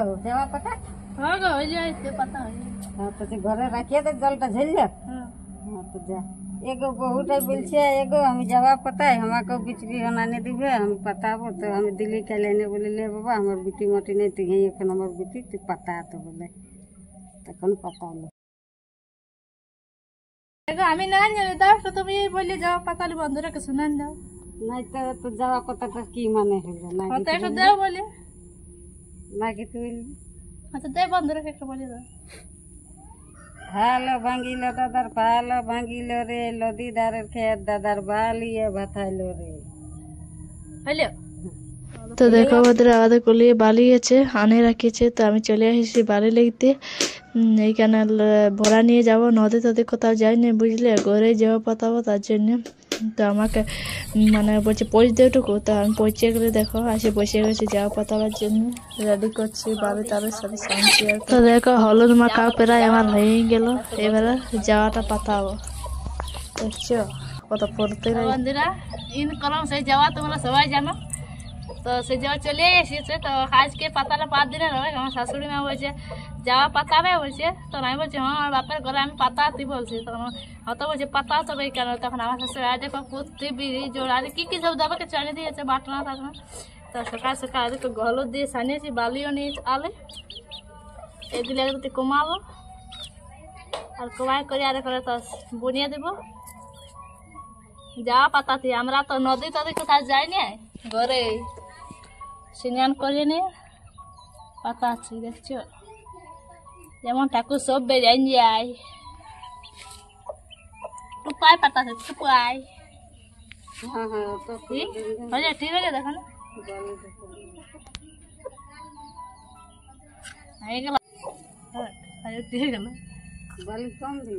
গো যাওয়া পাতা হ্যাঁ গো হয়ে যায় পাতা হয়ে যায়। হ্যাঁ তো ঘরে রাখিয়ে দে জলটা ঝেলিয়ে। হ্যাঁ হ্যাঁ তো যা एगो बहुटा बोलছে एगो हम जावा पता है हमको बिचरी बनाने दिबे हम पताबो तो हम दिल्ली के लेने बोले ले बाबा हमर बेटी मोटी नहीं तो यही अपन हमर बेटी तो पता तो बोले तखन पता ले এগো আমি না জানি দাও তো তুমি বললে যাও পাতালি বন্ধুরাকে শুনান দাও। नहीं तो जावा पता तो की माने है ना হ্যাঁ তো একটু দাও বলে। ना कि तू আচ্ছা দে বন্ধুরাকে একটু বলে দাও। हालो भांगिलो दादार पालो भांगिलो रे लदीदारेर खेत दादार बालिए भाथाइलो रे হইলো তো দেখো আমাদের আলাদা কলিয়ে বালি আছে আনে রাখিয়েছে তো আমি চলে আসছি বালি লাগতে এইখানে ভরা নিয়ে যাব নদী টদী কোথাও যাইনি বুঝলে ঘরে যাওয়া পাতাবো তার জন্য তো আমাকে মানে বলছে পৌঁছ দেওটুকু তো আমি পৌঁছে গেলে দেখো আসে বসে গেছি যাওয়া পাতাবার জন্য রেডি করছি বাবি তাদের সাথে সামছি তো দেখো হলুদ মাখা প্রায় আমার হয়ে গেল এবারে যাওয়াটা পাতাবো দেখছো কত পড়তে বন্ধুরা ইন করম সেই যাওয়া তোমরা সবাই জানো তো সেই যাওয়া চলে এসেছে তো আজকে পাতাটা 5 দিনের হবে আমার শাশুড়ি মা বলছে যাওয়া পাতাবে বলছে তো আমি বলছি হ্যাঁ আমার বাপের ঘরে আমি পাতাতি বলছি তখন অত বলছে পাতা তো কেন তখন আমার শাশুড়ি আর দেখো কুত্তি বিড়ি জোড়া কি সব দাবাকে চালে দিয়েছে বাটনা থাকনা তো সকাল সকাল দেখো হলুদ দিয়ে সানিয়েছি বালিও নিয়েছি আলে এগুলো একটু কমাবো আর কমাই করে আর করে তো বুনিয়ে দেবো যাওয়া পাতাতি আমরা তো নদী টদী কোথাও যাইনি ঘরে স্নান করে নিয়ে পাতা আছে দেখছো যেমন ঠাকুর সব বেরিয়ে যায় টুপাই পাতা আছে টুপাই हाँ हाँ तो ঠিক হয়ে যায় ঠিক হয়ে যায় দেখো না হয়ে গেল হ্যাঁ ঠিক হয়ে গেল बाली कम दी